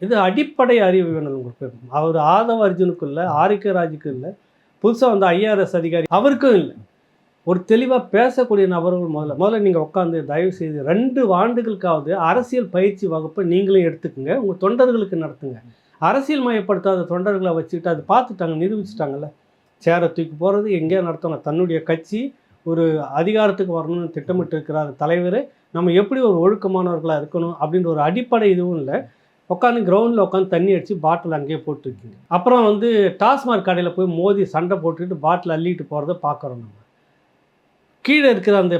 இது அடிப்படை அறிவு வேணும் உங்களுக்கு. அவர் ஆதவ அர்ஜுனுக்கும் ஆரிக்க ராஜுக்கும் இல்லை, புதுசாக வந்த ஐஆர்எஸ் அதிகாரி அவருக்கும் இல்லை. ஒரு தெளிவாக பேசக்கூடிய நபர்கள் முதல்ல நீங்கள் உட்காந்து தயவு செய்து 2 ஆண்டுகளுக்காவது அரசியல் பயிற்சி வகுப்பை நீங்களும் எடுத்துக்கோங்க, உங்கள் தொண்டர்களுக்கு நடத்துங்க. அரசியல் மயப்படுத்தாத தொண்டர்களை வச்சுக்கிட்டு அது பார்த்துட்டாங்க, நிரூபிச்சிட்டாங்கல்ல. சேரை தூக்கி போகிறது எங்கேயா நடத்துவாங்க. தன்னுடைய கட்சி ஒரு அதிகாரத்துக்கு வரணும்னு திட்டமிட்டு இருக்கிறார் தலைவர். நம்ம எப்படி ஒரு ஒழுக்கமானவர்களாக இருக்கணும் அப்படின்ற ஒரு அடிப்படை இதுவும் இல்லை. உட்காந்து கிரவுண்டில் உட்காந்து தண்ணி அடித்து பாட்டில் அங்கேயே போட்டுருக்கீங்க. அப்புறம் டாஸ்மாக் கடையில் போய் மோதி சண்டை போட்டுக்கிட்டு பாட்டில் அள்ளிட்டு போகிறத பார்க்குறோம். நம்ம கீழே இருக்கிற அந்த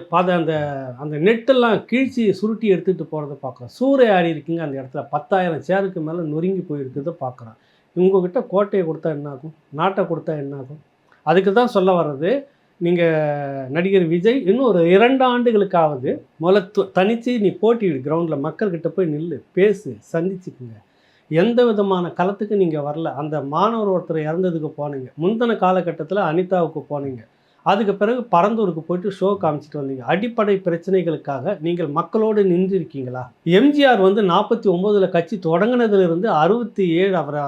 அந்த நெட்டெல்லாம் கிழிச்சி சுருட்டி எடுத்துகிட்டு போகிறத பார்க்குறோம். சூறையாடி இருக்கீங்க அந்த இடத்துல. 10,000 சேருக்கு மேலே நொறுங்கி போயிருக்கிறத பார்க்குறோம். உங்கள்கிட்ட கோட்டையை கொடுத்தா என்னாகும், நாட்டை கொடுத்தா என்னாகும்? அதுக்கு தான் சொல்ல வர்றது. நீங்கள் நடிகர் விஜய் இன்னும் ஒரு 2 ஆண்டுகளுக்காவது முதல்ல தனித்து நீ போட்டியிடு, கிரவுண்டில் மக்கள்கிட்ட போய் நில்லு, பேசு, சந்திச்சுக்குங்க. எந்த விதமான களத்துக்கு நீங்கள் வரல. அந்த மாணவர் ஒருத்தர் இறந்ததுக்கு போனீங்க, முந்தின காலகட்டத்தில் அனிதாவுக்கு போனீங்க, அதுக்கு பிறகு பரந்தூருக்கு போயிட்டு ஷோ காமிச்சிட்டு வந்தீங்க. அடிப்படை பிரச்சனைகளுக்காக நீங்கள் மக்களோடு நின்றிருக்கீங்களா? எம்ஜிஆர் 49ல் கட்சி தொடங்கினதுலேருந்து 67 அவரை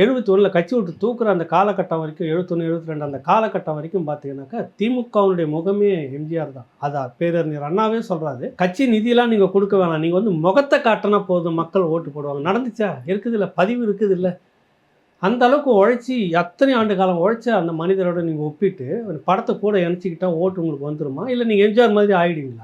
71ல் கட்சி விட்டு தூக்குற அந்த காலகட்டம் வரைக்கும் 71 72 அந்த காலகட்டம் வரைக்கும் பார்த்தீங்கன்னாக்கா திமுகவுடைய முகமே எம்ஜிஆர் தான். அதான் பேரறிஞர் அண்ணாவே சொல்கிறாரு, கட்சி நிதியெல்லாம் நீங்கள் கொடுக்க வேணாம், நீங்கள் முகத்தை காட்டினா போதும் மக்கள் ஓட்டு போடுவாங்க. நடந்துச்சா? இருக்குது இல்லை, பதிவு இருக்குது இல்லை. அந்த அளவுக்கு உழைச்சி அத்தனை ஆண்டு காலம் உழைச்ச அந்த மனிதரோட நீங்கள் ஒப்பிட்டு படத்தை கூட இணைச்சிக்கிட்டால் ஓட்டு உங்களுக்கு வந்துடுமா? இல்லை நீங்கள் எம்ஜிஆர் மாதிரி ஆகிடுவீங்களா?